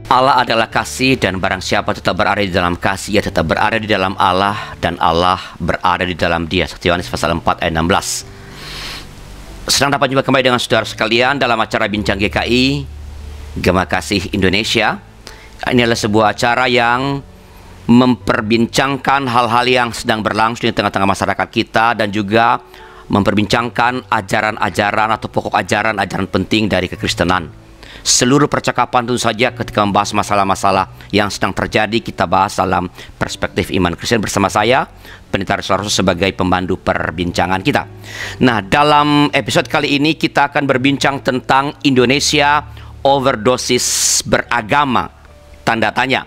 Allah adalah kasih, dan barang siapa tetap berada di dalam kasih, ia tetap berada di dalam Allah, dan Allah berada di dalam dia. 1 Yohanes pasal 4 ayat 16. Senang dapat jumpa kembali dengan saudara sekalian dalam acara Bincang GKI Gema Kasih Indonesia. Ini adalah sebuah acara yang memperbincangkan hal-hal yang sedang berlangsung di tengah-tengah masyarakat kita, dan juga memperbincangkan ajaran-ajaran atau pokok ajaran-ajaran penting dari kekristenan. Seluruh percakapan tentu saja ketika membahas masalah-masalah yang sedang terjadi, kita bahas dalam perspektif iman Kristen bersama saya, Pendeta Ruslarso, sebagai pemandu perbincangan kita. Nah, dalam episode kali ini kita akan berbincang tentang Indonesia overdosis beragama. Tanda tanya.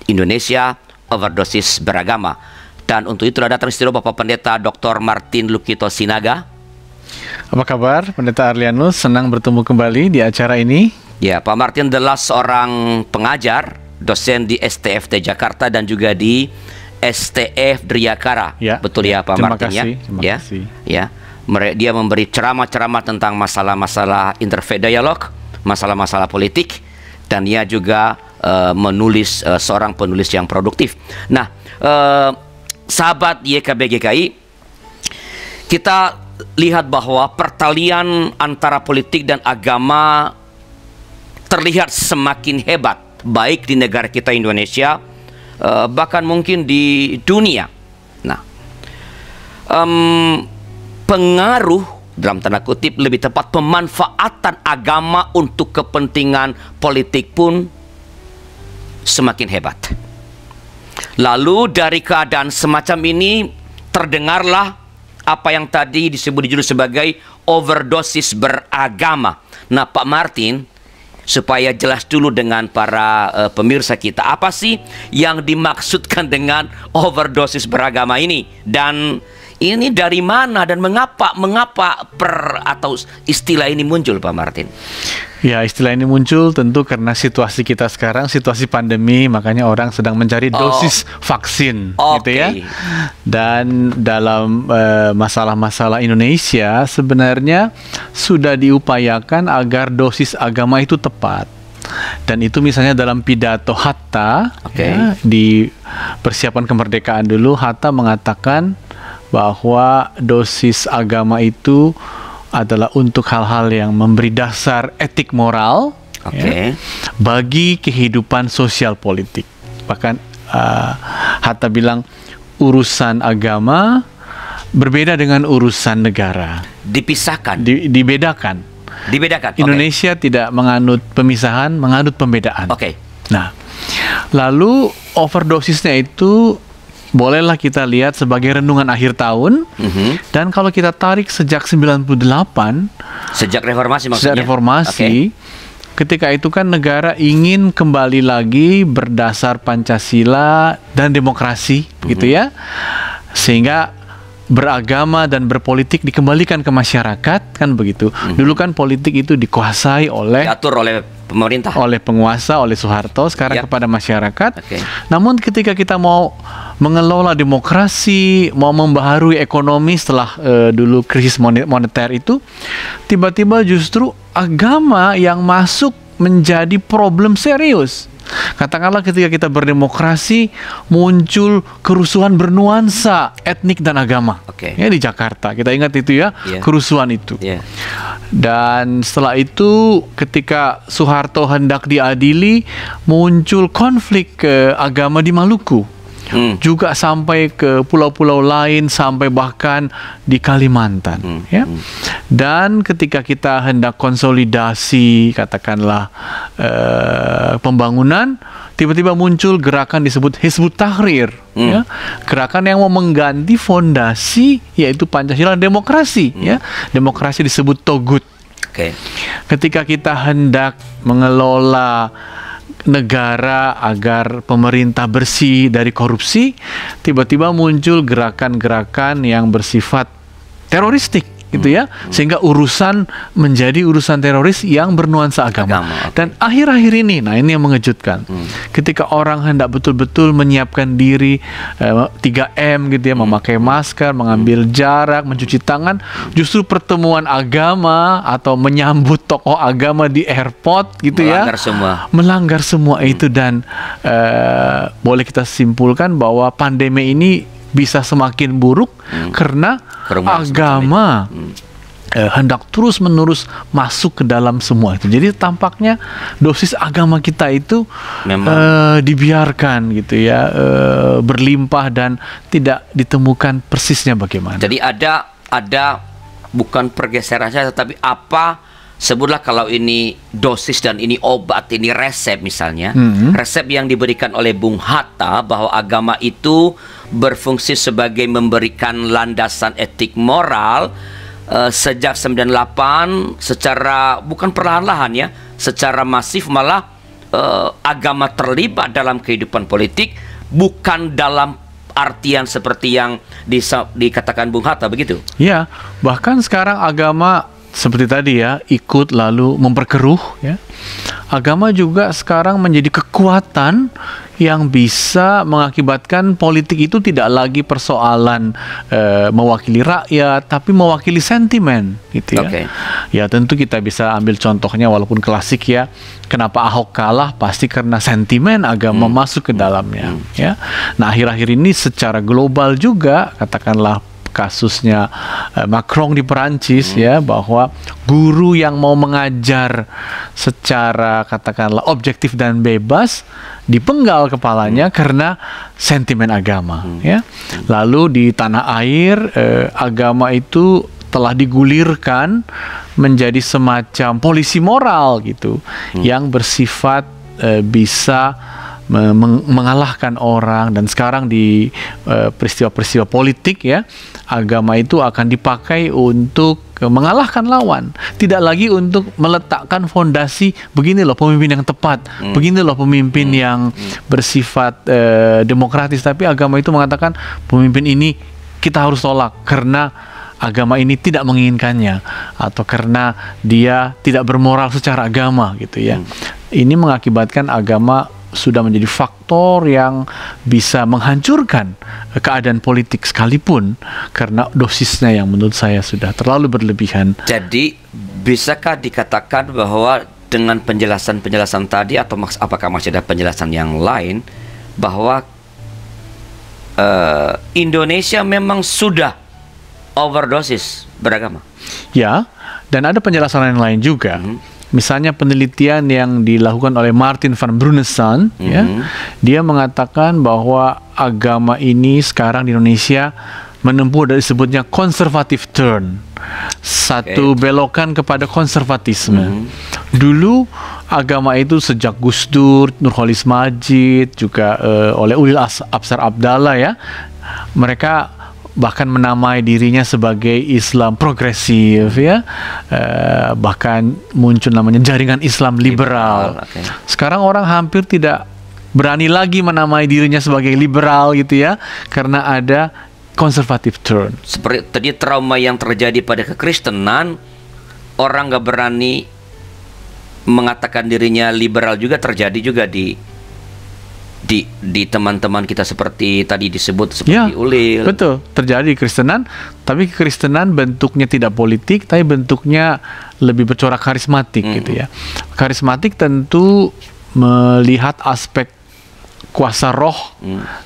Indonesia overdosis beragama. Dan untuk itu datang studio Bapak Pendeta Dr. Martin Lukito Sinaga. Apa kabar, Pendeta Arlianus? Senang bertemu kembali di acara ini. Ya, Pak Martin adalah seorang pengajar, dosen di STFT Jakarta dan juga di STF Driyakara. Ya, betul ya, Pak Martin ya? Terima kasih. Ya. Dia memberi ceramah-ceramah tentang masalah-masalah interfaith dialog, masalah-masalah politik, dan dia juga menulis, seorang penulis yang produktif. Nah, sahabat YKB GKI, kita lihat bahwa pertalian antara politik dan agama terlihat semakin hebat, baik di negara kita Indonesia, bahkan mungkin di dunia. Nah, pengaruh, dalam tanda kutip, lebih tepat pemanfaatan agama untuk kepentingan politik pun semakin hebat. Lalu dari keadaan semacam ini terdengarlah apa yang tadi disebut di judul sebagai overdosis beragama. Nah, Pak Martin, supaya jelas dulu dengan para pemirsa kita, apa sih yang dimaksudkan dengan overdosis beragama ini? Dan ini dari mana dan mengapa atau istilah ini muncul, Pak Martin? Ya, istilah ini muncul tentu karena situasi kita sekarang, situasi pandemi, makanya orang sedang mencari dosis vaksin, gitu ya. Dan dalam masalah-masalah Indonesia sebenarnya sudah diupayakan agar dosis agama itu tepat. Dan itu misalnya dalam pidato Hatta, ya, di persiapan kemerdekaan dulu, Hatta mengatakan bahwa dosis agama itu adalah untuk hal-hal yang memberi dasar etik moral, ya, bagi kehidupan sosial politik. Bahkan Hatta bilang urusan agama berbeda dengan urusan negara. Dipisahkan. Dibedakan. Indonesia tidak menganut pemisahan, menganut pembedaan. Nah, lalu overdosisnya itu bolehlah kita lihat sebagai renungan akhir tahun. Dan kalau kita tarik sejak 98, sejak reformasi maksudnya. Sejak reformasi, ketika itu kan negara ingin kembali lagi berdasar Pancasila dan demokrasi, gitu ya. Sehingga beragama dan berpolitik dikembalikan ke masyarakat, kan begitu. Dulu kan politik itu dikuasai oleh, diatur oleh pemerintah, oleh penguasa, oleh Soeharto, sekarang kepada masyarakat. Namun ketika kita mau mengelola demokrasi, mau membaharui ekonomi setelah dulu krisis moneter itu, tiba-tiba justru agama yang masuk menjadi problem serius. Katakanlah ketika kita berdemokrasi, muncul kerusuhan bernuansa etnik dan agama. Ya, di Jakarta, kita ingat itu ya, kerusuhan itu. Dan setelah itu ketika Soeharto hendak diadili, muncul konflik agama di Maluku. Juga sampai ke pulau-pulau lain, sampai bahkan di Kalimantan, ya. Dan ketika kita hendak konsolidasi, katakanlah pembangunan, tiba-tiba muncul gerakan disebut Hizbut Tahrir, ya. Gerakan yang mau mengganti fondasi, yaitu Pancasila dan demokrasi, ya. Demokrasi disebut Togut. Ketika kita hendak mengelola negara, agar pemerintah bersih dari korupsi, tiba-tiba muncul gerakan-gerakan yang bersifat teroristik gitu ya, sehingga urusan menjadi urusan teroris yang bernuansa agama. Dan akhir-akhir ini, nah ini yang mengejutkan, ketika orang hendak betul-betul menyiapkan diri 3M gitu ya, memakai masker, mengambil jarak, mencuci tangan, justru pertemuan agama atau menyambut tokoh agama di airport gitu melanggar semua itu. Dan boleh kita simpulkan bahwa pandemi ini bisa semakin buruk karena agama hendak terus-menerus masuk ke dalam semua itu. Jadi tampaknya dosis agama kita itu dibiarkan gitu ya, berlimpah dan tidak ditemukan persisnya bagaimana. Jadi ada bukan pergeseran saja, tetapi apa, sebutlah kalau ini dosis dan ini obat, ini resep misalnya, resep yang diberikan oleh Bung Hatta bahwa agama itu berfungsi sebagai memberikan landasan etik moral sejak 98 secara bukan perlahan-lahan ya, secara masif malah agama terlibat dalam kehidupan politik, bukan dalam artian seperti yang dikatakan Bung Hatta begitu. Ya, bahkan sekarang agama seperti tadi ya, ikut lalu memperkeruh ya. Agama juga sekarang menjadi kekuatan yang bisa mengakibatkan politik itu tidak lagi persoalan mewakili rakyat, tapi mewakili sentimen gitu ya. Ya tentu kita bisa ambil contohnya walaupun klasik ya, kenapa Ahok kalah pasti karena sentimen agama masuk ke dalamnya ya. Nah akhir-akhir ini secara global juga, katakanlah kasusnya Macron di Perancis ya, bahwa guru yang mau mengajar secara katakanlah objektif dan bebas dipenggal kepalanya karena sentimen agama ya. Lalu di tanah air agama itu telah digulirkan menjadi semacam polisi moral gitu, yang bersifat bisa mengalahkan orang. Dan sekarang di peristiwa-peristiwa politik ya, agama itu akan dipakai untuk mengalahkan lawan, tidak lagi untuk meletakkan fondasi begini loh pemimpin yang tepat, begini loh pemimpin yang bersifat demokratis, tapi agama itu mengatakan pemimpin ini kita harus tolak karena agama ini tidak menginginkannya, atau karena dia tidak bermoral secara agama gitu ya. Ini mengakibatkan agama sudah menjadi faktor yang bisa menghancurkan keadaan politik sekalipun karena dosisnya yang menurut saya sudah terlalu berlebihan. Jadi bisakah dikatakan bahwa dengan penjelasan-penjelasan tadi, atau apakah masih ada penjelasan yang lain, bahwa Indonesia memang sudah overdosis beragama? Ya, dan ada penjelasan yang lain juga. Misalnya penelitian yang dilakukan oleh Martin van Brunessan, ya, dia mengatakan bahwa agama ini sekarang di Indonesia menempuh dari sebutnya conservative turn, satu belokan kepada konservatisme. Dulu agama itu sejak Gus Dur, Nurholis Majid, juga oleh Ulil Absar Abdallah ya, mereka bahkan menamai dirinya sebagai Islam progresif ya, bahkan muncul namanya jaringan Islam liberal. Sekarang orang hampir tidak berani lagi menamai dirinya sebagai liberal gitu ya, karena ada conservative turn. Seperti tadi trauma yang terjadi pada kekristenan, orang nggak berani mengatakan dirinya liberal juga terjadi juga di teman-teman kita seperti tadi disebut seperti Ulil. Betul, terjadi di Kristenan, tapi Kristenan bentuknya tidak politik, tapi bentuknya lebih bercorak karismatik gitu ya. Karismatik tentu melihat aspek kuasa roh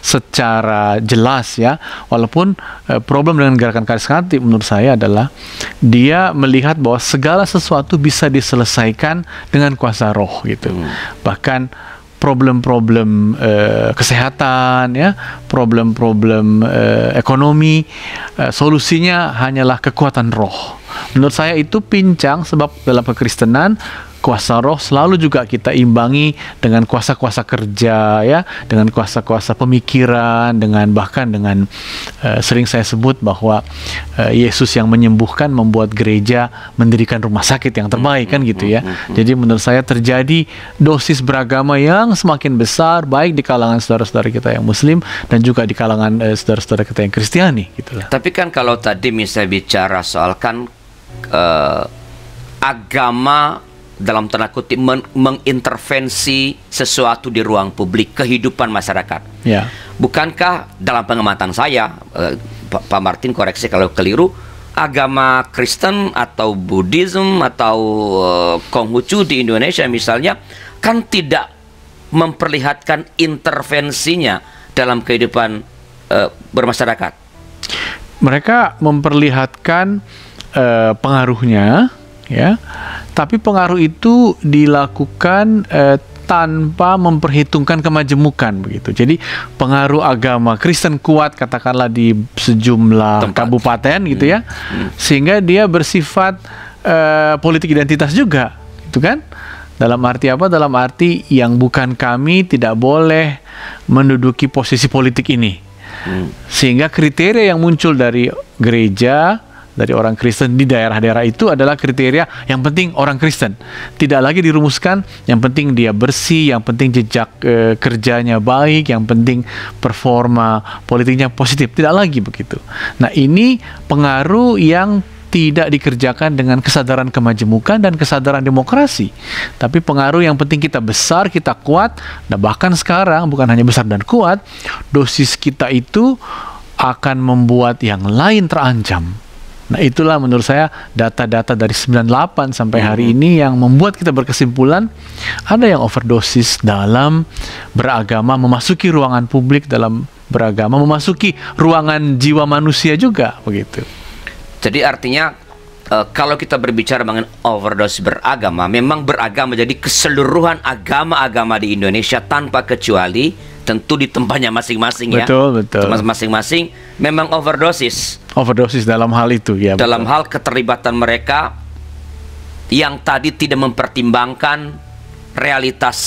secara jelas ya. Walaupun problem dengan gerakan karismatik menurut saya adalah dia melihat bahwa segala sesuatu bisa diselesaikan dengan kuasa roh gitu. Bahkan problem-problem kesehatan ya, problem-problem ekonomi, solusinya hanyalah kekuatan roh. Menurut saya itu pincang, sebab dalam kekristenan kuasa roh selalu juga kita imbangi dengan kuasa-kuasa kerja, ya, dengan kuasa-kuasa pemikiran, dengan bahkan dengan sering saya sebut bahwa Yesus yang menyembuhkan membuat gereja mendirikan rumah sakit yang terbaik, kan gitu ya. Jadi menurut saya terjadi dosis beragama yang semakin besar, baik di kalangan saudara-saudara kita yang Muslim dan juga di kalangan saudara-saudara kita yang Kristiani, gitulah. Tapi kan kalau tadi misalnya bicara soal kan agama dalam tanda kutip mengintervensi sesuatu di ruang publik, kehidupan masyarakat. Ya. Bukankah dalam pengamatan saya, Pak Martin koreksi kalau keliru, agama Kristen atau Buddhism atau Konghucu di Indonesia misalnya kan tidak memperlihatkan intervensinya dalam kehidupan bermasyarakat. Mereka memperlihatkan pengaruhnya, ya, tapi pengaruh itu dilakukan tanpa memperhitungkan kemajemukan, begitu. Jadi pengaruh agama Kristen kuat katakanlah di sejumlah kabupaten gitu ya, sehingga dia bersifat politik identitas juga, gitu kan? Dalam arti apa? Dalam arti yang bukan kami tidak boleh menduduki posisi politik ini. Sehingga kriteria yang muncul dari gereja, dari orang Kristen di daerah-daerah itu adalah kriteria yang penting orang Kristen. Tidak lagi dirumuskan yang penting dia bersih, yang penting jejak kerjanya baik, yang penting performa politiknya positif. Tidak lagi begitu. Nah, ini pengaruh yang tidak dikerjakan dengan kesadaran kemajemukan dan kesadaran demokrasi. Tapi pengaruh yang penting kita besar, kita kuat, dan bahkan sekarang bukan hanya besar dan kuat, dosis kita itu akan membuat yang lain terancam. Nah, itulah menurut saya data-data dari 98 sampai hari ini yang membuat kita berkesimpulan ada yang overdosis dalam beragama, memasuki ruangan publik dalam beragama, memasuki ruangan jiwa manusia juga, begitu. Jadi artinya kalau kita berbicara mengenai overdose beragama, memang beragama jadi keseluruhan agama-agama di Indonesia tanpa kecuali, tentu di tempatnya masing-masing ya. Betul, betul. Masing-masing memang overdosis. Overdosis dalam hal itu ya. Dalam betul. hal keterlibatan mereka yang tadi tidak mempertimbangkan realitas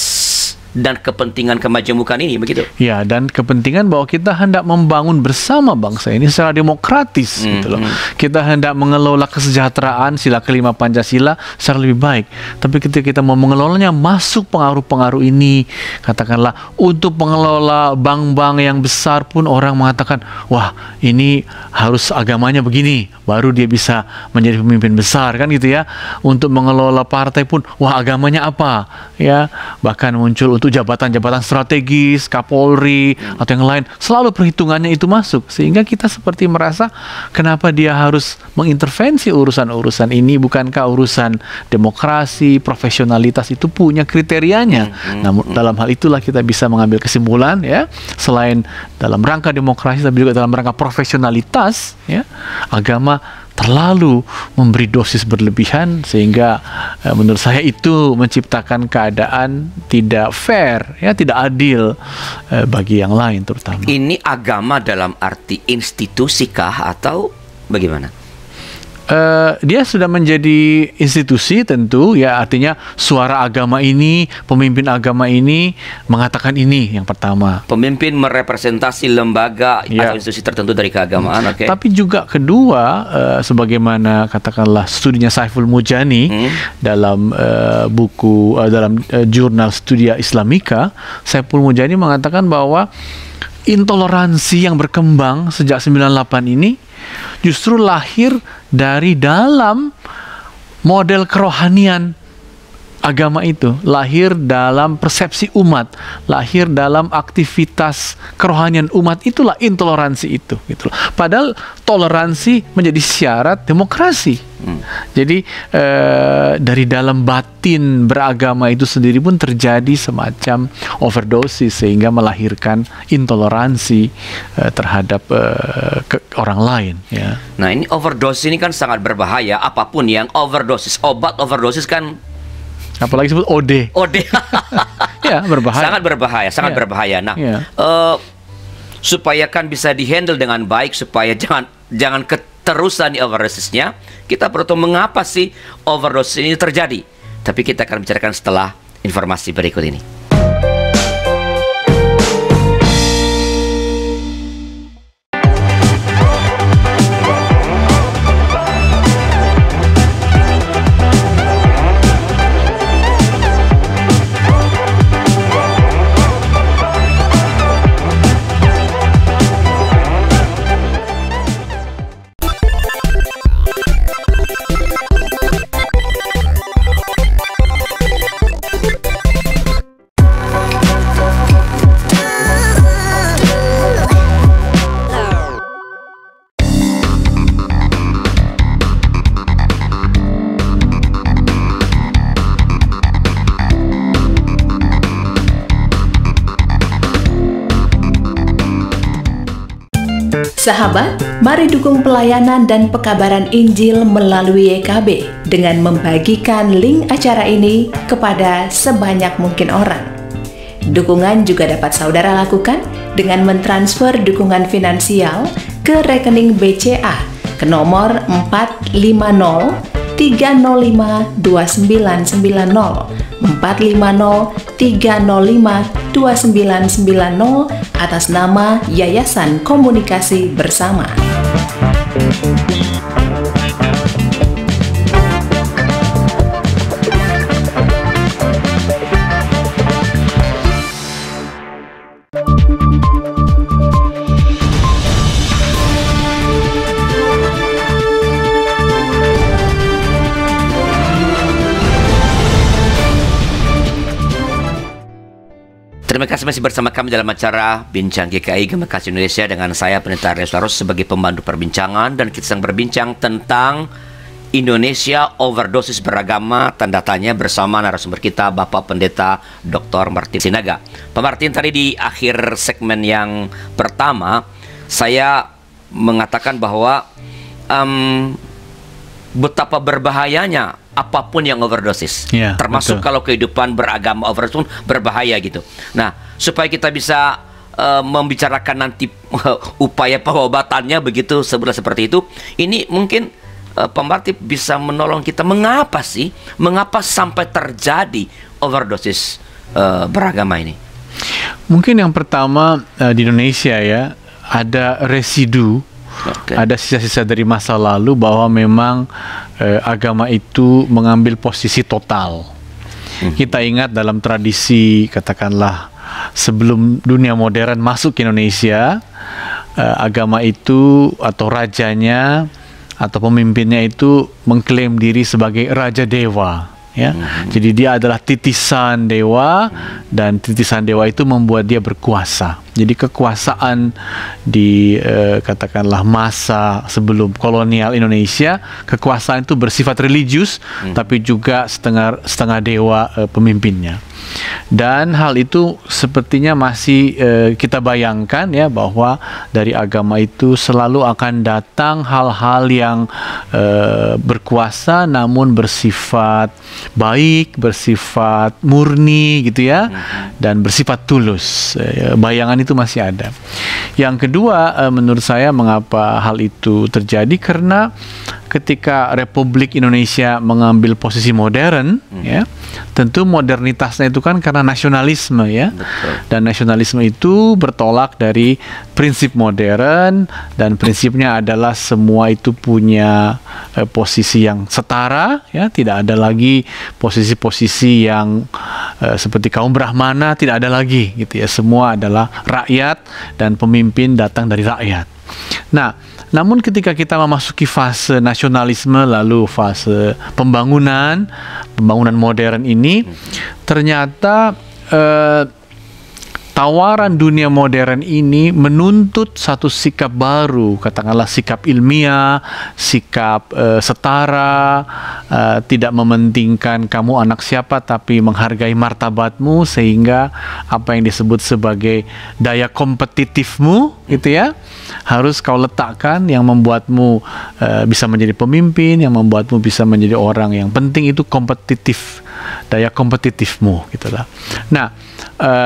dan kepentingan kemajemukan ini, begitu? Ya, dan kepentingan bahwa kita hendak membangun bersama bangsa ini secara demokratis, gitu loh. Kita hendak mengelola kesejahteraan, sila kelima Pancasila secara lebih baik. Tapi ketika kita mau mengelolanya, masuk pengaruh-pengaruh ini, katakanlah untuk pengelola bank-bank yang besar pun orang mengatakan, wah ini harus agamanya begini, baru dia bisa menjadi pemimpin besar, kan gitu ya. Untuk mengelola partai pun, wah agamanya apa, ya. Bahkan muncul untuk jabatan-jabatan strategis, Kapolri atau yang lain, selalu perhitungannya itu masuk, sehingga kita seperti merasa kenapa dia harus mengintervensi urusan-urusan ini, bukankah urusan demokrasi, profesionalitas itu punya kriterianya. Namun dalam hal itulah kita bisa mengambil kesimpulan, ya, selain dalam rangka demokrasi tapi juga dalam rangka profesionalitas, ya, agama terlalu memberi dosis berlebihan sehingga menurut saya itu menciptakan keadaan tidak fair, ya, tidak adil bagi yang lain terutama. Ini agama dalam arti institusikah atau bagaimana? Dia sudah menjadi institusi tentu, ya, artinya suara agama ini, pemimpin agama ini mengatakan ini yang pertama. Pemimpin merepresentasi lembaga atau institusi tertentu dari keagamaan, oke. Tapi juga kedua, sebagaimana katakanlah studinya Saiful Mujani dalam buku dalam jurnal Studia Islamika, Saiful Mujani mengatakan bahwa intoleransi yang berkembang sejak 98 ini justru lahir dari dalam model kerohanian agama itu, lahir dalam persepsi umat, lahir dalam aktivitas kerohanian umat, itulah intoleransi itu, gitu loh. Padahal toleransi menjadi syarat demokrasi. Jadi dari dalam batin beragama itu sendiri pun terjadi semacam overdosis sehingga melahirkan intoleransi terhadap orang lain, ya. Nah, ini overdosis ini kan sangat berbahaya. Apapun yang overdosis, obat overdosis kan, apalagi sebut OD. Ya, berbahaya. Sangat berbahaya, sangat berbahaya. Nah, supaya kan bisa dihandle dengan baik, supaya jangan keterusan di overdosisnya, kita perlu tahu mengapa sih overdosis ini terjadi. Tapi kita akan bicarakan setelah informasi berikut ini. Sahabat, mari dukung pelayanan dan pekabaran Injil melalui YKB dengan membagikan link acara ini kepada sebanyak mungkin orang. Dukungan juga dapat saudara lakukan dengan mentransfer dukungan finansial ke rekening BCA ke nomor 450 305 2990 450 305 2990 atas nama Yayasan Komunikasi Bersama. Terima kasih masih bersama kami dalam acara Bincang GKI Gema Kasih Indonesia dengan saya Pendeta Reus sebagai pemandu perbincangan, dan kita sedang berbincang tentang Indonesia overdosis beragama tanda tanya bersama narasumber kita Bapak Pendeta Dr. Martin Sinaga. Pak Martin, tadi di akhir segmen yang pertama saya mengatakan bahwa betapa berbahayanya apapun yang overdosis, termasuk betul. Kalau kehidupan beragama overdosis pun berbahaya gitu. Nah, supaya kita bisa membicarakan nanti upaya pengobatannya begitu seperti itu, ini mungkin Pak Martin bisa menolong kita mengapa sampai terjadi overdosis beragama ini. Mungkin yang pertama di Indonesia ya, ada residu. Ada sisa-sisa dari masa lalu bahwa memang agama itu mengambil posisi total. Kita ingat dalam tradisi, katakanlah sebelum dunia modern masuk ke Indonesia, agama itu atau rajanya atau pemimpinnya itu mengklaim diri sebagai Raja Dewa. Ya, jadi dia adalah titisan dewa, dan titisan dewa itu membuat dia berkuasa. Jadi kekuasaan di katakanlah masa sebelum kolonial Indonesia, kekuasaan itu bersifat religius, tapi juga setengah dewa pemimpinnya. Dan hal itu sepertinya masih kita bayangkan ya, bahwa dari agama itu selalu akan datang hal-hal yang berkuasa namun bersifat baik, bersifat murni gitu ya, dan bersifat tulus. Bayangan itu masih ada. Yang kedua, menurut saya mengapa hal itu terjadi, karena ketika Republik Indonesia mengambil posisi modern, ya, tentu modernitasnya itu kan karena nasionalisme ya. Betul. Dan nasionalisme itu bertolak dari prinsip modern, dan prinsipnya adalah semua itu punya posisi yang setara ya, tidak ada lagi posisi-posisi yang seperti kaum Brahmana, tidak ada lagi gitu ya. Semua adalah rakyat dan pemimpin datang dari rakyat. Nah, namun ketika kita memasuki fase nasionalisme lalu fase pembangunan modern ini, ternyata tawaran dunia modern ini menuntut satu sikap baru, katakanlah sikap ilmiah, sikap setara, tidak mementingkan kamu anak siapa, tapi menghargai martabatmu, sehingga apa yang disebut sebagai daya kompetitifmu gitu ya, harus kau letakkan, yang membuatmu bisa menjadi pemimpin, yang membuatmu bisa menjadi orang yang penting itu kompetitif, daya kompetitifmu gitulah. Nah,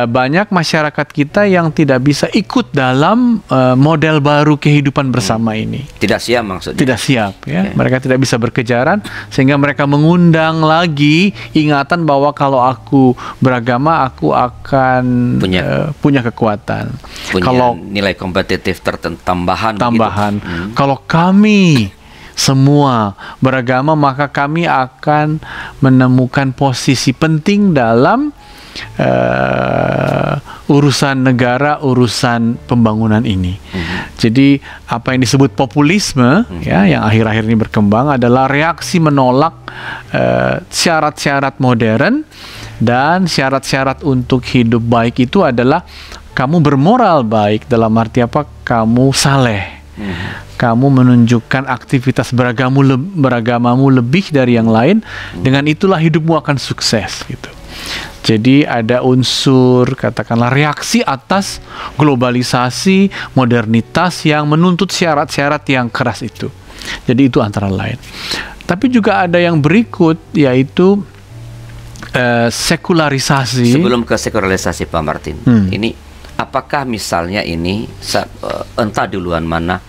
banyak masyarakat masyarakat kita yang tidak bisa ikut dalam model baru kehidupan bersama ini. Tidak siap maksudnya? Tidak siap, ya. Mereka tidak bisa berkejaran, sehingga mereka mengundang lagi ingatan bahwa kalau aku beragama, aku akan punya kekuatan. Punya nilai kompetitif tambahan. Kalau kami semua beragama, maka kami akan menemukan posisi penting dalam urusan negara, urusan pembangunan ini. Jadi apa yang disebut populisme, ya, yang akhir-akhir ini berkembang adalah reaksi menolak syarat-syarat modern, dan syarat-syarat untuk hidup baik itu adalah kamu bermoral baik, dalam arti apa? Kamu saleh. Kamu menunjukkan aktivitas beragamamu lebih dari yang lain, dengan itulah hidupmu akan sukses, gitu. Jadi ada unsur, katakanlah, reaksi atas globalisasi, modernitas yang menuntut syarat-syarat yang keras itu. Jadi itu antara lain. Tapi juga ada yang berikut, yaitu sekularisasi. Sebelum ke sekularisasi, Pak Martin, ini apakah misalnya ini entah duluan mana,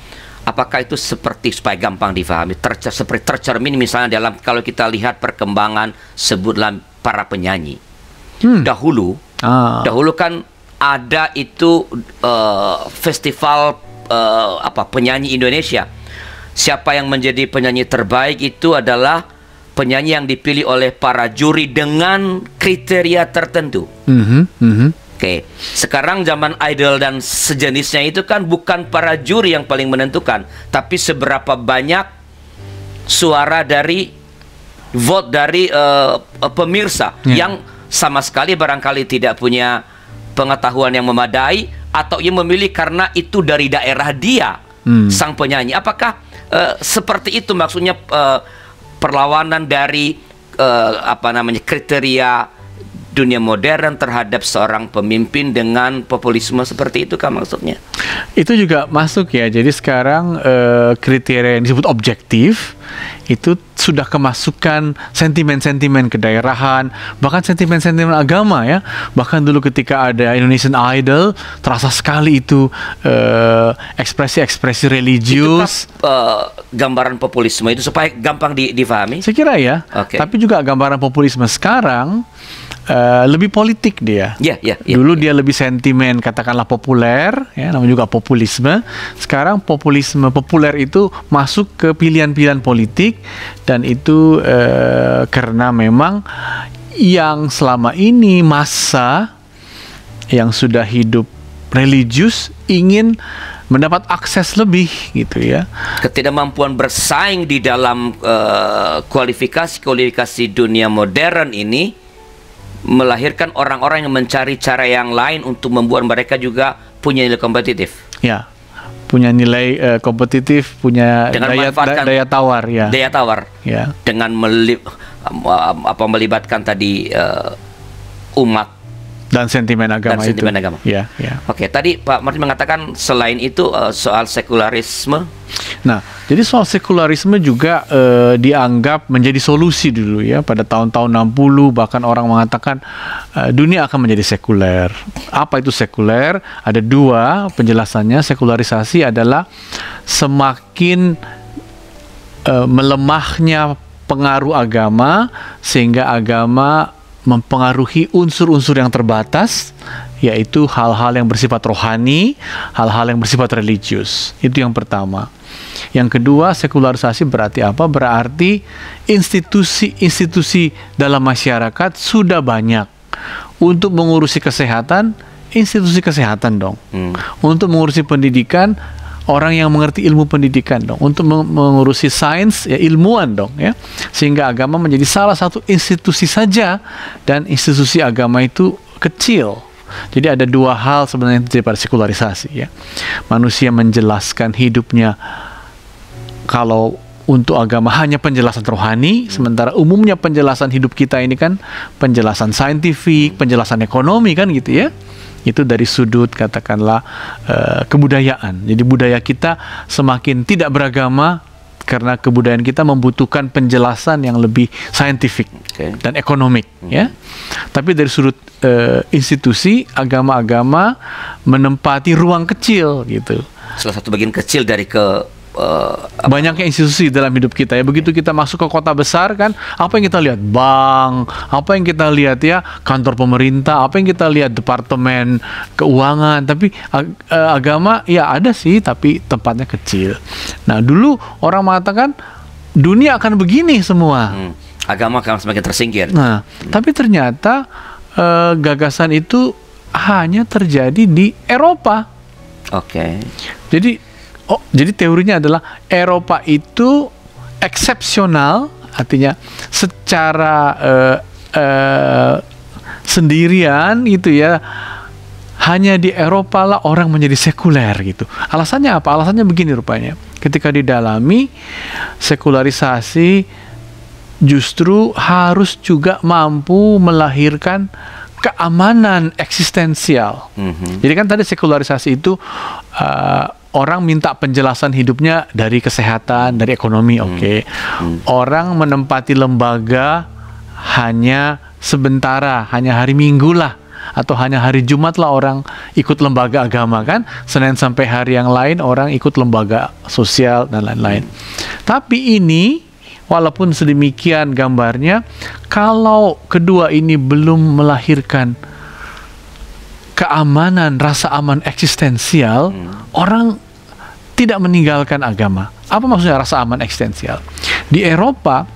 apakah itu seperti, supaya gampang difahami, seperti tercermin misalnya dalam, kalau kita lihat perkembangan, sebutlah para penyanyi. Dahulu kan ada itu festival penyanyi Indonesia. Siapa yang menjadi penyanyi terbaik itu adalah penyanyi yang dipilih oleh para juri dengan kriteria tertentu. Oke, sekarang zaman idol dan sejenisnya itu kan bukan para juri yang paling menentukan, tapi seberapa banyak suara dari vote dari pemirsa yang sama sekali barangkali tidak punya pengetahuan yang memadai, atau yang memilih karena itu dari daerah dia, sang penyanyi. Apakah seperti itu maksudnya perlawanan dari kriteria dunia modern terhadap seorang pemimpin dengan populisme seperti itu kan maksudnya? Itu juga masuk, ya. Jadi sekarang kriteria yang disebut objektif itu sudah kemasukan sentimen-sentimen kedaerahan, bahkan sentimen-sentimen agama, ya. Bahkan dulu ketika ada Indonesian Idol, terasa sekali itu ekspresi-ekspresi religius. Itu gambaran populisme itu supaya gampang difahami? Saya kira, ya. Tapi juga gambaran populisme sekarang lebih politik dia. Dulu dia lebih sentimen, katakanlah populer, ya, namanya juga populisme. Sekarang populisme populer itu masuk ke pilihan-pilihan politik, dan itu karena memang yang selama ini massa yang sudah hidup religius ingin mendapat akses lebih, gitu, ya. Ketidakmampuan bersaing di dalam kualifikasi dunia modern ini melahirkan orang-orang yang mencari cara yang lain untuk membuat mereka juga punya nilai kompetitif. Ya, punya nilai kompetitif, punya daya tawar, ya. Daya tawar. Ya. Dengan melibatkan tadi umat dan sentimen agama itu. Ya, ya. Oke, tadi Pak Martin mengatakan selain itu soal sekularisme. Nah, jadi soal sekularisme juga dianggap menjadi solusi dulu, ya, pada tahun-tahun 60, bahkan orang mengatakan dunia akan menjadi sekuler. Apa itu sekuler? Ada dua penjelasannya. Sekularisasi adalah semakin melemahnya pengaruh agama, sehingga agama mempengaruhi unsur-unsur yang terbatas, yaitu hal-hal yang bersifat rohani, hal-hal yang bersifat religius. Itu yang pertama. Yang kedua, sekularisasi berarti apa? Berarti institusi-institusi dalam masyarakat sudah banyak. Untuk mengurusi kesehatan, institusi kesehatan dong. Untuk mengurusi pendidikan, orang yang mengerti ilmu pendidikan dong. Untuk mengurusi sains, ya, ilmuwan dong, ya. Sehingga agama menjadi salah satu institusi saja, dan institusi agama itu kecil. Jadi ada dua hal sebenarnya yang terjadi pada sekularisasi, ya. Manusia menjelaskan hidupnya, kalau untuk agama hanya penjelasan rohani, sementara umumnya penjelasan hidup kita ini kan penjelasan saintifik, penjelasan ekonomi, kan, gitu, ya. Itu dari sudut, katakanlah, kebudayaan. Jadi budaya kita semakin tidak beragama karena kebudayaan kita membutuhkan penjelasan yang lebih saintifik dan ekonomik, ya. Tapi dari sudut institusi, agama-agama menempati ruang kecil gitu. Salah satu bagian kecil dari banyaknya institusi dalam hidup kita, ya. Begitu kita masuk ke kota besar kan, apa yang kita lihat? Bank, apa yang kita lihat, ya, kantor pemerintah, apa yang kita lihat? Departemen keuangan. Tapi agama ya ada sih, tapi tempatnya kecil. Nah, dulu orang mengatakan dunia akan begini semua. Agama akan semakin tersingkir. Nah, tapi ternyata gagasan itu hanya terjadi di Eropa. Jadi teorinya adalah Eropa itu eksepsional, artinya secara sendirian gitu, ya. Hanya di Eropa lah orang menjadi sekuler gitu. Alasannya apa? Alasannya begini rupanya. Ketika didalami, sekularisasi justru harus juga mampu melahirkan keamanan eksistensial. Jadi kan tadi sekularisasi itu orang minta penjelasan hidupnya dari kesehatan, dari ekonomi, Orang menempati lembaga hanya sementara, hanya hari Minggu lah, atau hanya hari Jumat lah orang ikut lembaga agama kan. Senin sampai hari yang lain orang ikut lembaga sosial dan lain-lain. Tapi ini, walaupun sedemikian gambarnya, kalau kedua ini belum melahirkan keamanan, rasa aman eksistensial, orang tidak meninggalkan agama. Apa maksudnya rasa aman eksistensial? Di Eropa,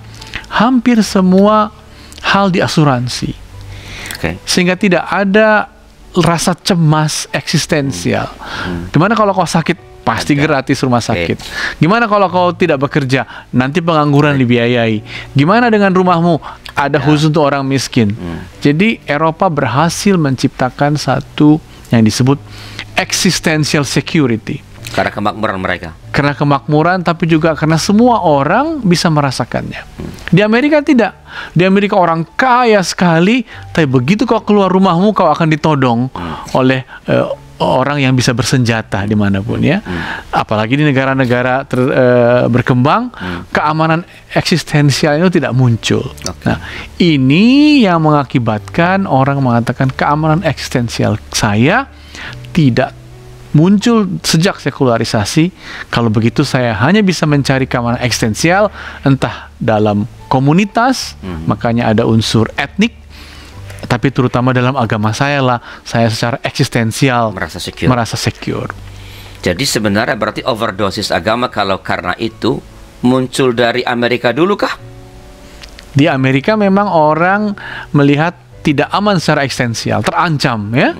hampir semua hal diasuransi. Sehingga tidak ada rasa cemas eksistensial. Gimana kalau kau sakit? Pasti gratis rumah sakit. Gimana kalau kau tidak bekerja? Nanti pengangguran dibiayai. Gimana dengan rumahmu? Ada khusus untuk orang miskin. Jadi Eropa berhasil menciptakan satu yang disebut existential security. Karena kemakmuran mereka. Karena kemakmuran, tapi juga karena semua orang bisa merasakannya. Di Amerika tidak. Di Amerika orang kaya sekali, tapi begitu kau keluar rumahmu, kau akan ditodong oleh orang yang bisa bersenjata dimanapun, ya. Apalagi di negara-negara berkembang, keamanan eksistensial itu tidak muncul. Nah, ini yang mengakibatkan orang mengatakan keamanan eksistensial saya tidak muncul sejak sekularisasi. Kalau begitu saya hanya bisa mencari keamanan eksistensial entah dalam komunitas, makanya ada unsur etnik, tapi terutama dalam agama saya lah, saya secara eksistensial merasa secure. Jadi sebenarnya berarti overdosis agama kalau karena itu muncul dari Amerika dulu kah? Di Amerika memang orang melihat tidak aman secara eksistensial, terancam, ya.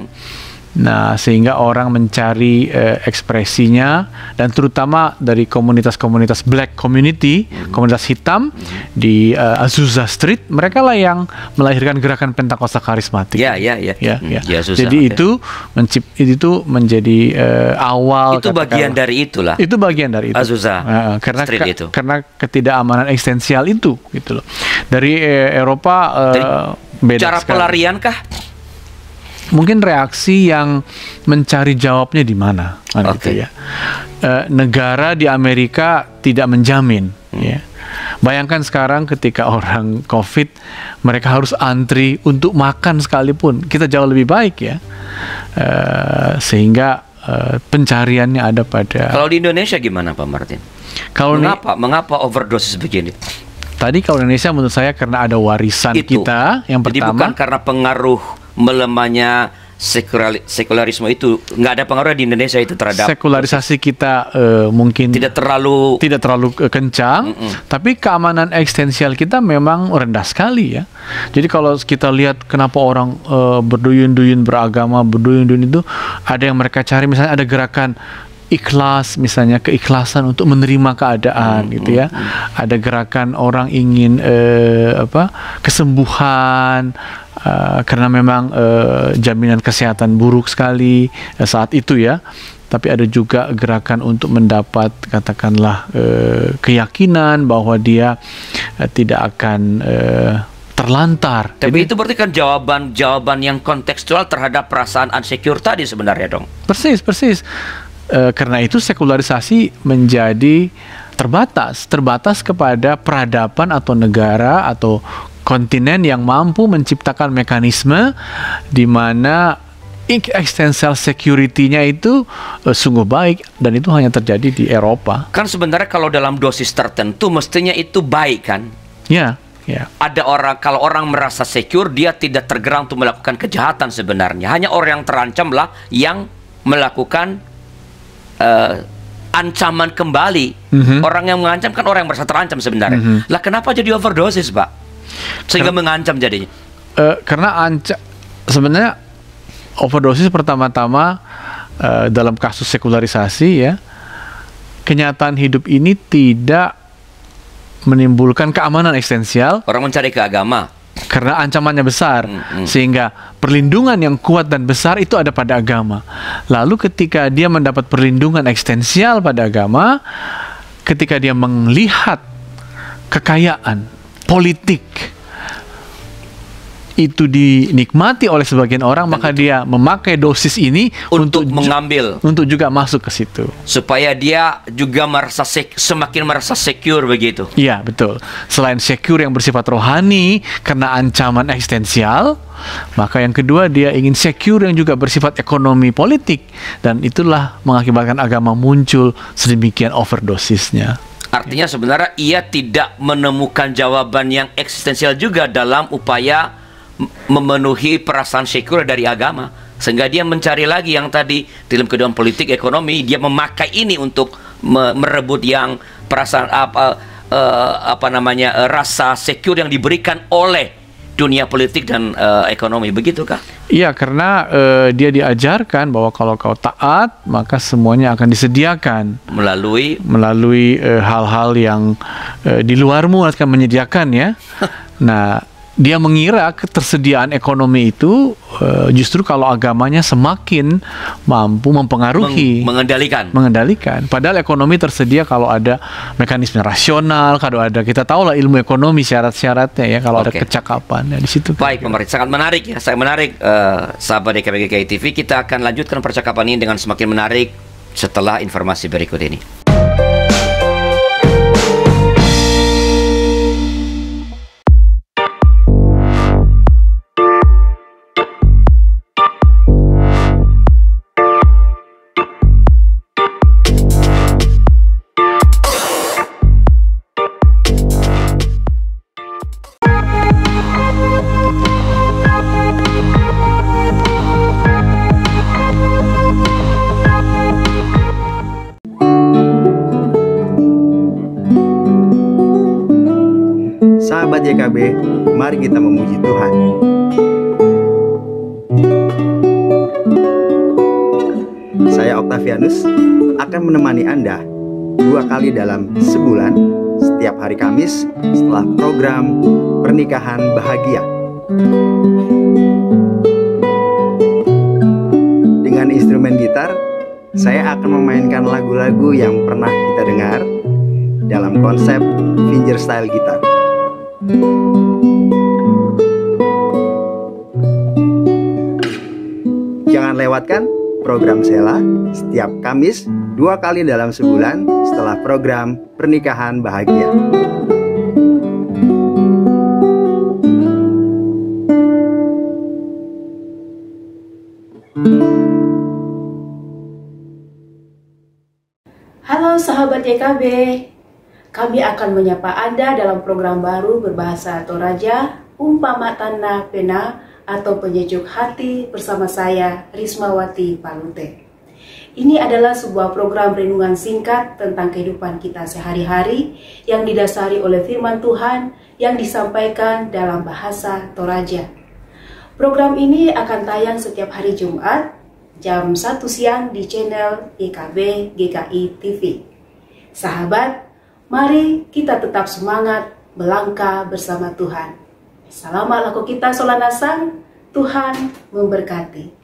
Nah, sehingga orang mencari ekspresinya, dan terutama dari komunitas-komunitas black community, komunitas hitam di Azusa Street, mereka lah yang melahirkan gerakan Pentakosta karismatik. Jadi itu menjadi awal. Itu bagian dari itulah. Itu bagian dari itu. Azusa Street itu. Karena ketidakamanan eksistensial itu, gitu loh. Dari Eropa beda cara sekali. Pelarian kah? Mungkin reaksi yang mencari jawabnya di mana, gitu, ya. Negara di Amerika tidak menjamin, ya. Bayangkan sekarang ketika orang COVID, mereka harus antri untuk makan sekalipun. Kita jauh lebih baik, ya. Sehingga pencariannya ada pada. Kalau di Indonesia gimana, Pak Martin? Mengapa overdosis begini? Tadi kalau Indonesia menurut saya karena ada warisan kita yang pertama. Jadi bukan karena pengaruh melemahnya sekularisme itu, nggak ada pengaruh di Indonesia itu terhadap sekularisasi kita, mungkin tidak terlalu kencang, tapi keamanan eksistensial kita memang rendah sekali, ya. Jadi kalau kita lihat kenapa orang berduyun-duyun beragama, berduyun-duyun itu ada yang mereka cari, misalnya ada gerakan ikhlas, misalnya keikhlasan untuk menerima keadaan, gitu, ya. Ada gerakan orang ingin kesembuhan karena memang jaminan kesehatan buruk sekali saat itu, ya. Tapi ada juga gerakan untuk mendapat, katakanlah, keyakinan bahwa dia tidak akan terlantar. Tapi itu berarti kan jawaban yang kontekstual terhadap perasaan insecure tadi sebenarnya dong. Persis. Karena itu sekularisasi menjadi terbatas kepada peradaban atau negara atau kontinen yang mampu menciptakan mekanisme di mana existential security-nya itu sungguh baik, dan itu hanya terjadi di Eropa. Kan sebenarnya kalau dalam dosis tertentu mestinya itu baik kan? Ya. Ada orang, kalau orang merasa secure, dia tidak tergerak untuk melakukan kejahatan sebenarnya. Hanya orang yang terancamlah yang melakukan ancaman kembali. Orang yang mengancam kan orang yang merasa terancam sebenarnya. Lah kenapa jadi overdosis, Pak? Sehingga mengancam jadinya. Karena sebenarnya overdosis pertama-tama dalam kasus sekularisasi ya, kenyataan hidup ini tidak menimbulkan keamanan eksistensial. Orang mencari ke agama karena ancamannya besar, sehingga perlindungan yang kuat dan besar itu ada pada agama. Lalu ketika dia mendapat perlindungan eksistensial pada agama, ketika dia melihat kekayaan politik itu dinikmati oleh sebagian orang, maka dia memakai dosis ini untuk mengambil, untuk juga masuk ke situ, supaya dia juga semakin merasa secure begitu. Iya, betul. Selain secure yang bersifat rohani karena ancaman eksistensial, maka yang kedua dia ingin secure yang juga bersifat ekonomi politik, dan itulah mengakibatkan agama muncul sedemikian overdosisnya. Artinya sebenarnya ia tidak menemukan jawaban yang eksistensial juga dalam upaya memenuhi perasaan secure dari agama, sehingga dia mencari lagi yang tadi dalam kehidupan politik ekonomi, dia memakai ini untuk merebut yang perasaan rasa secure yang diberikan oleh dunia politik dan ekonomi, begitukah? Iya, karena dia diajarkan bahwa kalau kau taat maka semuanya akan disediakan melalui hal-hal yang di luarmu akan menyediakan ya. Nah, dia mengira ketersediaan ekonomi itu justru kalau agamanya semakin mampu mempengaruhi, mengendalikan. Padahal ekonomi tersedia kalau ada mekanisme rasional, kalau ada, kita tahu lah ilmu ekonomi syarat-syaratnya ya, kalau ada kecakapan ya, di situ. Baik, pemerintah sangat menarik ya, saya menarik sahabat DKB GKI TV. Kita akan lanjutkan percakapan ini dengan semakin menarik setelah informasi berikut ini. Sahabat YKB, mari kita memuji Tuhan. Saya Octavianus akan menemani Anda 2 kali dalam sebulan, setiap hari Kamis setelah program Pernikahan Bahagia. Dengan instrumen gitar, saya akan memainkan lagu-lagu yang pernah kita dengar dalam konsep fingerstyle gitar. Jangan lewatkan program Sela setiap Kamis 2 kali dalam sebulan setelah program Pernikahan Bahagia. Halo sahabat YKB, kami akan menyapa Anda dalam program baru berbahasa Toraja, Umpama Tanah Pena atau Penyejuk Hati bersama saya, Rismawati Palute. Ini adalah sebuah program renungan singkat tentang kehidupan kita sehari-hari yang didasari oleh firman Tuhan yang disampaikan dalam bahasa Toraja. Program ini akan tayang setiap hari Jumat jam 1 siang di channel YKB GKI TV. Sahabat, mari kita tetap semangat melangkah bersama Tuhan. Selamat laku kita solanasang, Tuhan memberkati.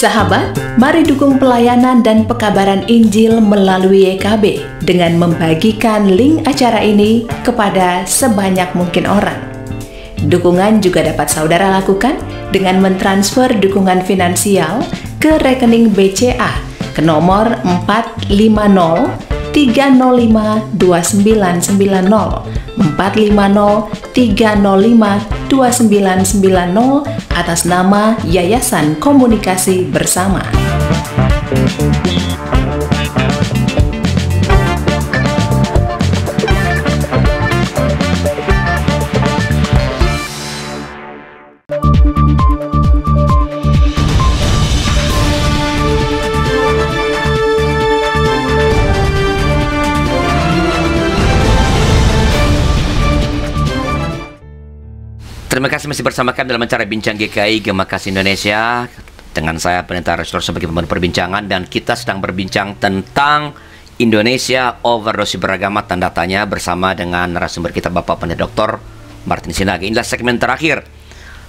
Sahabat, mari dukung pelayanan dan pekabaran Injil melalui YKB dengan membagikan link acara ini kepada sebanyak mungkin orang. Dukungan juga dapat saudara lakukan dengan mentransfer dukungan finansial ke rekening BCA ke nomor 450-305-2990 450-305-2990 atas nama Yayasan Komunikasi Bersama. Terima kasih masih bersama kami dalam acara Bincang GKI Gema Kasih Indonesia. Dengan saya Pendeta Restor sebagai pembantu perbincangan, dan kita sedang berbincang tentang Indonesia overdosis beragama tanda tanya bersama dengan narasumber kita Bapak Pendeta Dr. Martin Sinage. Inilah segmen terakhir.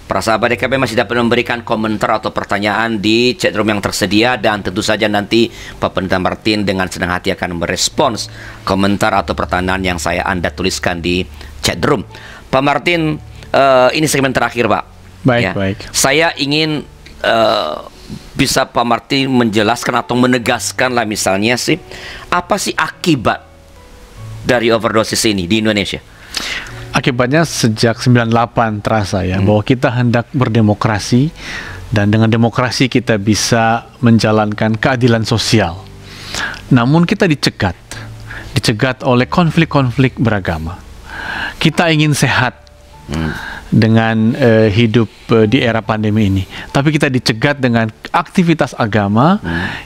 Para sahabat DKB masih dapat memberikan komentar atau pertanyaan di chat room yang tersedia, dan tentu saja nanti Pak Pendeta Martin dengan senang hati akan merespons komentar atau pertanyaan yang Anda tuliskan di chat room. Pak Martin, ini segmen terakhir, Pak. Baik, ya. baik. Saya ingin bisa Pak Martin menjelaskan atau menegaskan lah misalnya sih, apa sih akibat dari overdosis ini di Indonesia? Akibatnya sejak 98 terasa ya, bahwa kita hendak berdemokrasi, dan dengan demokrasi kita bisa menjalankan keadilan sosial. Namun kita dicegat oleh konflik-konflik beragama. Kita ingin sehat dengan hidup di era pandemi ini, tapi kita dicegat dengan aktivitas agama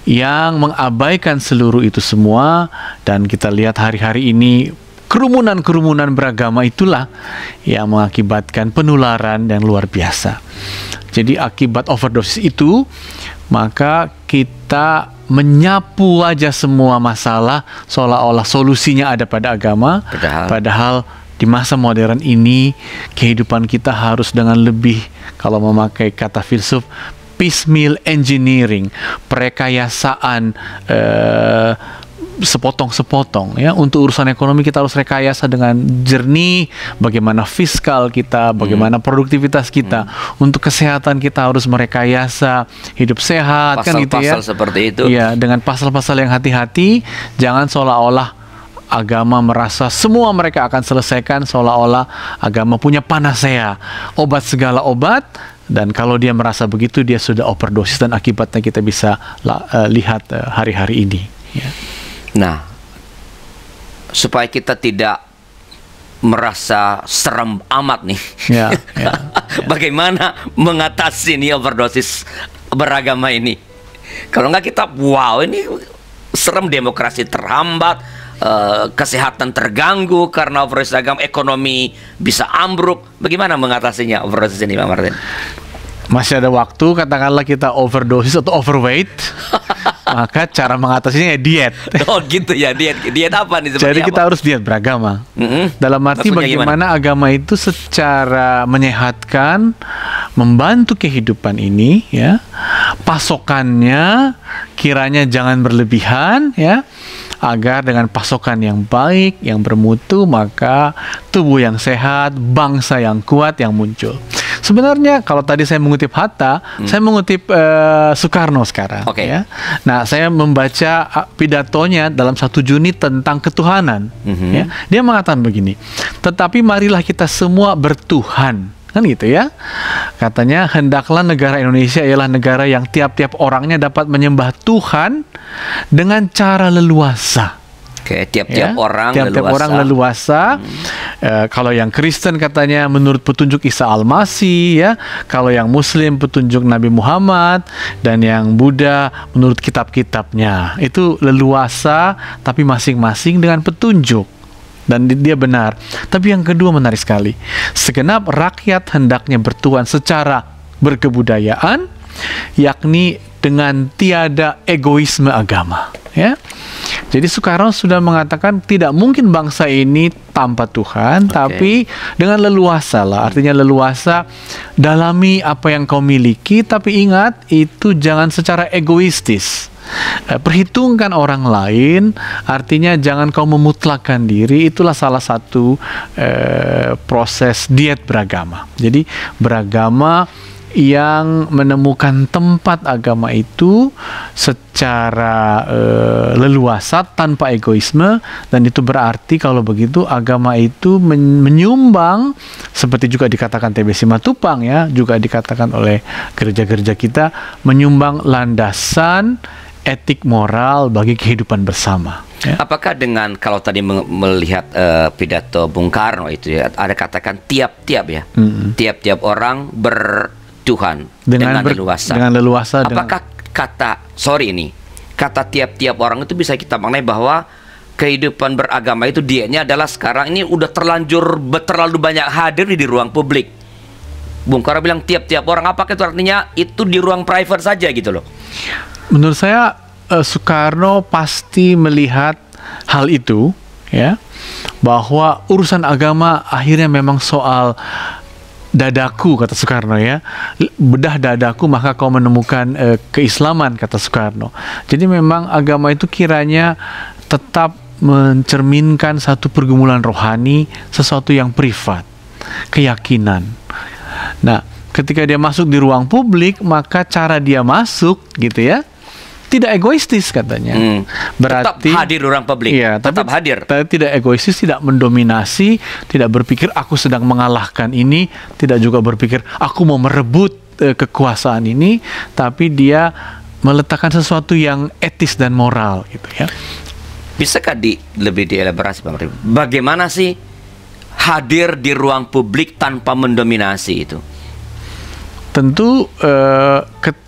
yang mengabaikan seluruh itu semua. Dan kita lihat hari-hari ini kerumunan-kerumunan beragama itulah yang mengakibatkan penularan yang luar biasa. Jadi akibat overdosis itu, maka kita menyapu aja semua masalah seolah-olah solusinya ada pada agama, padahal di masa modern ini kehidupan kita harus dengan lebih, kalau memakai kata filsuf, piecemeal engineering, perekayasaan sepotong-sepotong ya. Untuk urusan ekonomi kita harus rekayasa dengan jernih, bagaimana fiskal kita, bagaimana produktivitas kita. Untuk kesehatan kita harus merekayasa hidup sehat, kan gitu ya. Pasal-pasal seperti itu. Iya, dengan pasal-pasal yang hati-hati. Jangan seolah-olah agama merasa semua mereka akan selesaikan, seolah-olah agama punya panacea, obat segala obat. Dan kalau dia merasa begitu, dia sudah overdosis, dan akibatnya kita bisa lihat hari-hari ini ya. Nah, supaya kita tidak merasa serem amat nih, bagaimana mengatasi ini overdosis beragama ini? Kalau nggak kita, wow, ini serem, demokrasi terhambat, kesehatan terganggu karena overdosis agama, ekonomi bisa ambruk. Bagaimana mengatasinya overdosis ini, Pak Martin? Masih ada waktu, katakanlah kita overdosis atau overweight, maka cara mengatasinya ya diet. Oh gitu ya, diet apa nih? Jadi kita harus diet beragama. Dalam arti Maksudnya bagaimana agama itu secara menyehatkan, membantu kehidupan ini ya. Pasokannya kiranya jangan berlebihan ya, agar dengan pasokan yang baik, yang bermutu, maka tubuh yang sehat, bangsa yang kuat yang muncul. Sebenarnya kalau tadi saya mengutip Hatta, saya mengutip Soekarno sekarang. Ya. Nah, saya membaca pidatonya dalam 1 Juni tentang ketuhanan. Ya. Dia mengatakan begini, tetapi marilah kita semua bertuhan. Kan gitu ya. Katanya, hendaklah negara Indonesia ialah negara yang tiap-tiap orangnya dapat menyembah Tuhan dengan cara leluasa. Oke, tiap-tiap orang leluasa. Kalau yang Kristen katanya menurut petunjuk Isa Al-Masih ya. Kalau yang Muslim petunjuk Nabi Muhammad, dan yang Buddha menurut kitab-kitabnya. Itu leluasa, tapi masing-masing dengan petunjuk. Dan dia benar. Tapi yang kedua menarik sekali. Segenap rakyat hendaknya bertuhan secara berkebudayaan, yakni dengan tiada egoisme agama. Ya. Jadi Soekarno sudah mengatakan tidak mungkin bangsa ini tanpa Tuhan, tapi dengan leluasa lah. Artinya leluasa, dalami apa yang kau miliki, tapi ingat itu jangan secara egoistis. Perhitungkan orang lain, artinya jangan kau memutlakkan diri. Itulah salah satu proses diet beragama. Jadi beragama yang menemukan tempat agama itu secara leluasa tanpa egoisme, dan itu berarti kalau begitu agama itu menyumbang, seperti juga dikatakan TB Simatupang ya, juga dikatakan oleh gereja-gereja kita, menyumbang landasan etik moral bagi kehidupan bersama. Ya. Apakah dengan kalau tadi melihat pidato Bung Karno itu ya, ada katakan tiap-tiap ya, tiap-tiap orang bertuhan dengan leluasa. Dengan leluasa. Apakah kata tiap-tiap orang itu bisa kita maknai bahwa kehidupan beragama itu dianya adalah sekarang ini udah terlalu banyak hadir di ruang publik. Bung Karno bilang tiap-tiap orang, apakah itu artinya itu di ruang private saja gitu loh? Menurut saya Soekarno pasti melihat hal itu ya, bahwa urusan agama akhirnya memang soal dadaku, kata Soekarno ya. Bedah dadaku maka kau menemukan keislaman, kata Soekarno. Jadi memang agama itu kiranya tetap mencerminkan satu pergumulan rohani, sesuatu yang privat, keyakinan. Nah, ketika dia masuk di ruang publik, maka cara dia masuk gitu ya, tidak egoistis katanya. tetap Berarti hadir di ruang publik. Iya, tetap hadir. Tidak egoistis, tidak mendominasi, tidak berpikir aku sedang mengalahkan ini, tidak juga berpikir aku mau merebut kekuasaan ini, tapi dia meletakkan sesuatu yang etis dan moral gitu ya. Bisakah lebih dielaborasi Pak Martin? Bagaimana sih hadir di ruang publik tanpa mendominasi itu? Tentu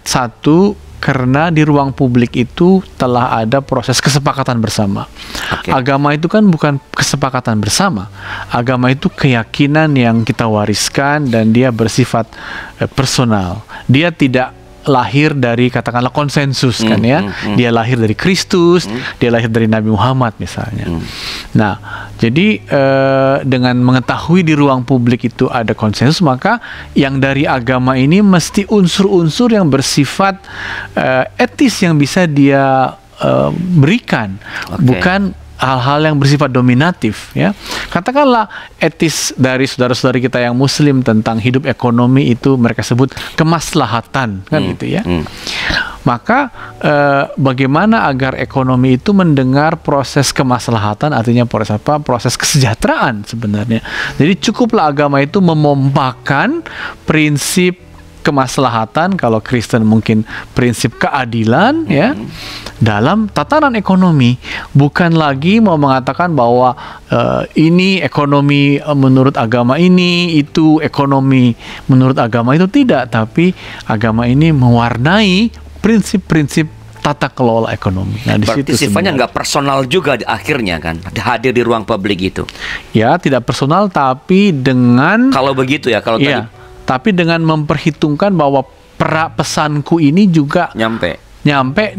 satu, karena di ruang publik itu telah ada proses kesepakatan bersama. Agama itu kan bukan kesepakatan bersama. Agama itu keyakinan yang kita wariskan dan dia bersifat personal. Dia tidak lahir dari katakanlah konsensus kan ya. Dia lahir dari Kristus, dia lahir dari Nabi Muhammad misalnya. Nah, jadi dengan mengetahui di ruang publik itu ada konsensus, maka yang dari agama ini mesti unsur-unsur yang bersifat etis yang bisa dia berikan, bukan hal-hal yang bersifat dominatif ya. Katakanlah etis dari saudara-saudari kita yang muslim tentang hidup ekonomi itu mereka sebut kemaslahatan kan gitu ya. Maka bagaimana agar ekonomi itu mendengar proses kemaslahatan, artinya proses apa? Proses kesejahteraan sebenarnya. Jadi cukuplah agama itu memompakan prinsip kemaslahatan, kalau Kristen mungkin prinsip keadilan ya, dalam tatanan ekonomi. Bukan lagi mau mengatakan bahwa ini ekonomi menurut agama ini, itu ekonomi menurut agama itu, tidak, tapi agama ini mewarnai prinsip-prinsip tata kelola ekonomi. Nah, berarti sifatnya nggak personal juga akhirnya kan, hadir di ruang publik itu. Ya, tidak personal, tapi dengan kalau begitu ya, kalau ya, tapi dengan memperhitungkan bahwa pesanku ini juga nyampe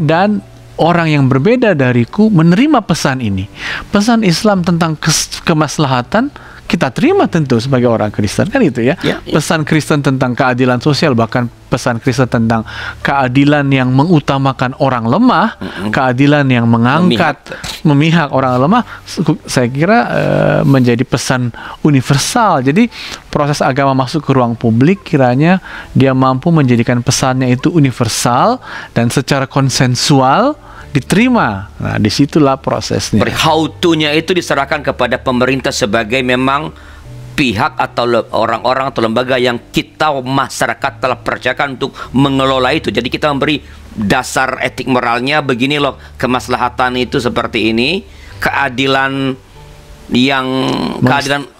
dan orang yang berbeda dariku menerima pesan ini. Pesan Islam tentang kemaslahatan kita terima tentu sebagai orang Kristen kan itu ya. Pesan Kristen tentang keadilan sosial, bahkan pesan Kristen tentang keadilan yang mengutamakan orang lemah, keadilan yang mengangkat memihak orang lemah, saya kira menjadi pesan universal. Jadi proses agama masuk ke ruang publik kiranya dia mampu menjadikan pesannya itu universal dan secara konsensual diterima. Nah, disitulah prosesnya. How to-nya itu diserahkan kepada pemerintah sebagai memang pihak atau orang-orang atau lembaga yang kita masyarakat telah percayakan untuk mengelola itu. Jadi kita memberi dasar etik moralnya, begini loh kemaslahatan itu seperti ini, keadilan yang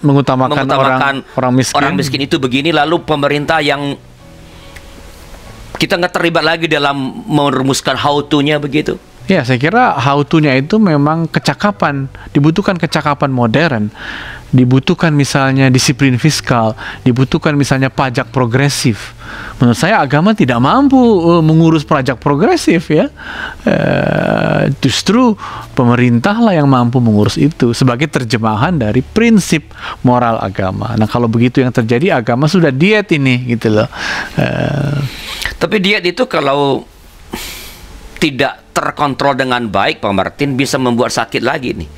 mengutamakan orang miskin itu begini, lalu pemerintah yang kita nggak terlibat lagi dalam merumuskan how to-nya begitu. Ya, saya kira how to-nya itu memang kecakapan, dibutuhkan kecakapan modern. dibutuhkan misalnya disiplin fiskal, dibutuhkan misalnya pajak progresif. Menurut saya agama tidak mampu mengurus pajak progresif ya. Justru pemerintahlah yang mampu mengurus itu sebagai terjemahan dari prinsip moral agama. Nah kalau begitu yang terjadi, agama sudah diet ini gitu loh. Tapi diet itu kalau tidak terkontrol dengan baik, Pak Martin, bisa membuat sakit lagi nih.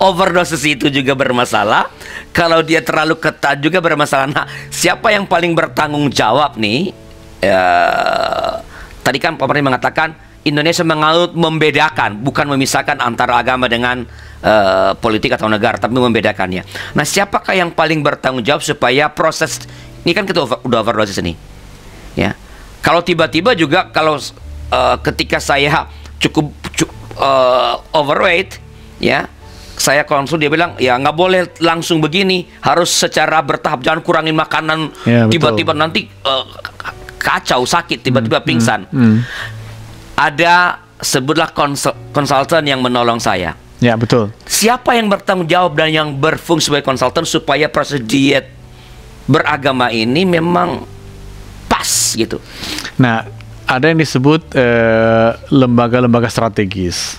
Overdosis itu juga bermasalah. Kalau dia terlalu ketat juga bermasalah. Nah, siapa yang paling bertanggung jawab nih? Tadi kan Pak Martin mengatakan Indonesia membedakan, bukan memisahkan antara agama dengan politik atau negara, tapi membedakannya. Nah, siapakah yang paling bertanggung jawab supaya proses ini, kan kita udah overdosis nih, ya. Kalau tiba-tiba juga kalau ketika saya cukup overweight, ya, saya konsul, dia bilang ya nggak boleh langsung begini, harus secara bertahap, jangan kurangin makanan, ya, tiba-tiba nanti kacau, sakit, tiba-tiba pingsan. Ada, sebutlah konsultan yang menolong saya. Ya, betul. Siapa yang bertanggung jawab dan yang berfungsi sebagai konsultan supaya proses diet beragama ini memang pas gitu? Nah, ada yang disebut lembaga-lembaga strategis,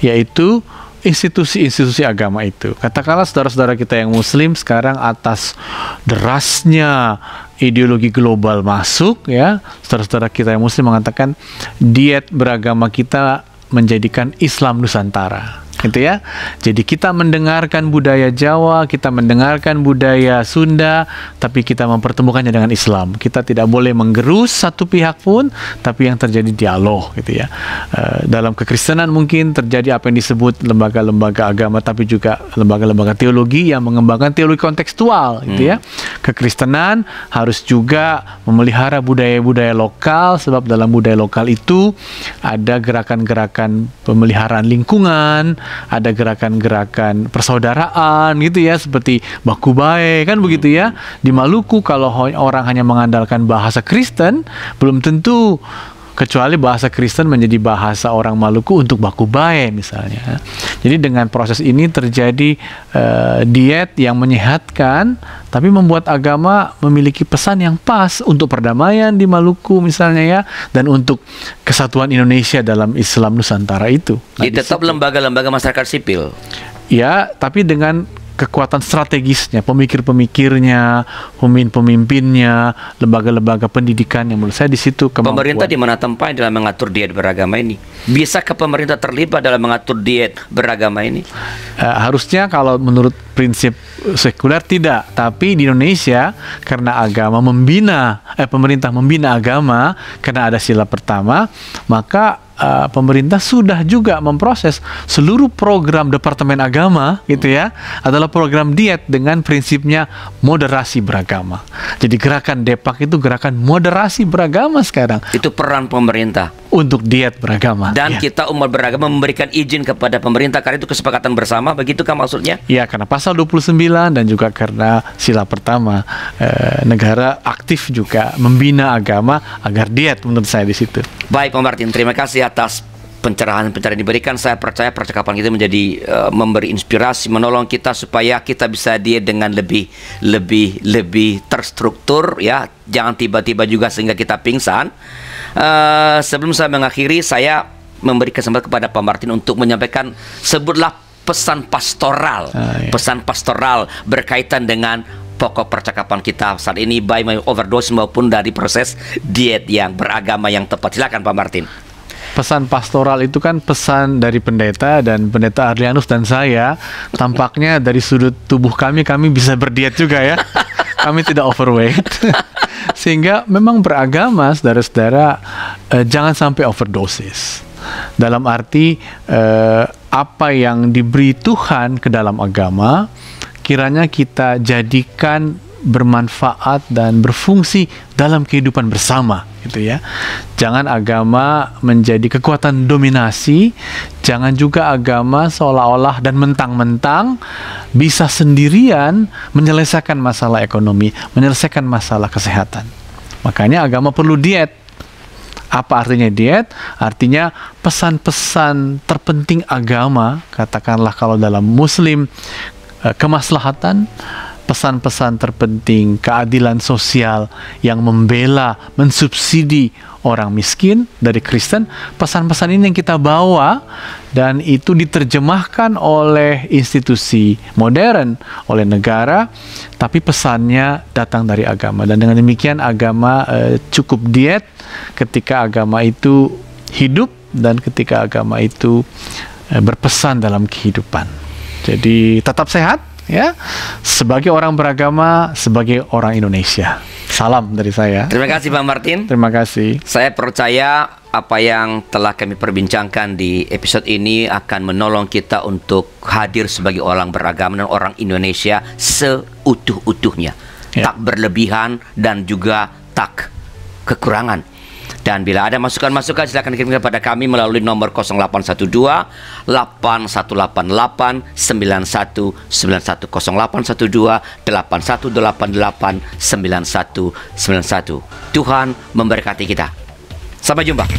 yaitu institusi-institusi agama itu. Katakanlah saudara-saudara kita yang muslim sekarang atas derasnya ideologi global masuk, ya, saudara-saudara kita yang muslim mengatakan diet beragama kita menjadikan Islam Nusantara, gitu ya. Jadi kita mendengarkan budaya Jawa, kita mendengarkan budaya Sunda, tapi kita mempertemukannya dengan Islam. Kita tidak boleh menggerus satu pihak pun, tapi yang terjadi dialog, gitu ya. Dalam kekristenan mungkin terjadi apa yang disebut lembaga-lembaga agama, tapi juga lembaga-lembaga teologi yang mengembangkan teologi kontekstual, gitu ya. Kekristenan harus juga memelihara budaya-budaya lokal, sebab dalam budaya lokal itu ada gerakan-gerakan pemeliharaan lingkungan, ada gerakan-gerakan persaudaraan gitu ya, seperti baku bae kan begitu ya. Di Maluku kalau orang hanya mengandalkan bahasa Kristen, belum tentu, kecuali bahasa Kristen menjadi bahasa orang Maluku untuk baku bae misalnya. Jadi dengan proses ini terjadi diet yang menyehatkan, tapi membuat agama memiliki pesan yang pas untuk perdamaian di Maluku misalnya ya, dan untuk kesatuan Indonesia dalam Islam Nusantara itu. Nah, jadi tetap lembaga-lembaga masyarakat sipil. Ya, tapi dengan kekuatan strategisnya, pemikir-pemikirnya, pemimpin-pemimpinnya, lembaga-lembaga pendidikan yang menurut saya di situ kemampuan. Pemerintah di mana tempatnya dalam mengatur diet beragama ini? Bisakah pemerintah terlibat dalam mengatur diet beragama ini? Harusnya kalau menurut prinsip sekuler tidak, tapi di Indonesia karena agama pemerintah membina agama karena ada sila pertama, maka pemerintah sudah juga memproses seluruh program Departemen Agama gitu ya, adalah program diet dengan prinsipnya moderasi beragama. Jadi gerakan Depak itu gerakan moderasi beragama sekarang. Itu peran pemerintah untuk diet beragama. Dan kita umat beragama memberikan izin kepada pemerintah karena itu kesepakatan bersama, begitukah maksudnya? Ya, karena pasal 29 dan juga karena sila pertama, negara aktif juga membina agama agar diet menurut saya di situ. Baik, Pak Martin, terima kasih atas pencerahan yang diberikan. Saya percaya percakapan kita menjadi memberi inspirasi, menolong kita supaya kita bisa diet dengan lebih terstruktur ya. Jangan tiba-tiba juga sehingga kita pingsan. Sebelum saya mengakhiri, saya memberi kesempatan kepada Pak Martin untuk menyampaikan, sebutlah pesan pastoral, pesan pastoral berkaitan dengan pokok percakapan kita saat ini, baik overdose maupun dari proses diet yang beragama yang tepat. Silakan Pak Martin. Pesan pastoral itu kan pesan dari pendeta, dan pendeta Adrianus dan saya tampaknya dari sudut tubuh kami bisa berdiet juga ya. Kami tidak overweight. Sehingga memang beragama, saudara-saudara, jangan sampai overdosis. Dalam arti apa yang diberi Tuhan ke dalam agama, kiranya kita jadikan bermanfaat dan berfungsi dalam kehidupan bersama, gitu ya. Jangan agama menjadi kekuatan dominasi, jangan juga agama seolah-olah dan mentang-mentang bisa sendirian menyelesaikan masalah ekonomi, menyelesaikan masalah kesehatan. Makanya agama perlu diet. Apa artinya diet? Artinya pesan-pesan terpenting agama, katakanlah kalau dalam Muslim, kemaslahatan, pesan-pesan terpenting, keadilan sosial yang membela, mensubsidi orang miskin dari Kristen. Pesan-pesan ini yang kita bawa dan itu diterjemahkan oleh institusi modern, oleh negara, tapi pesannya datang dari agama. Dan dengan demikian agama cukup diet ketika agama itu hidup dan ketika agama itu berpesan dalam kehidupan. Jadi tetap sehat ya, sebagai orang beragama, sebagai orang Indonesia. Salam dari saya. Terima kasih Pak Martin. Terima kasih. Saya percaya apa yang telah kami perbincangkan di episode ini akan menolong kita untuk hadir sebagai orang beragama dan orang Indonesia seutuh-utuhnya. Ya. Tak berlebihan dan juga tak kekurangan. Dan bila ada masukan-masukan silakan kirim kepada kami melalui nomor 0812 8188 9191 0812 8188 9191. Tuhan memberkati kita. Sampai jumpa.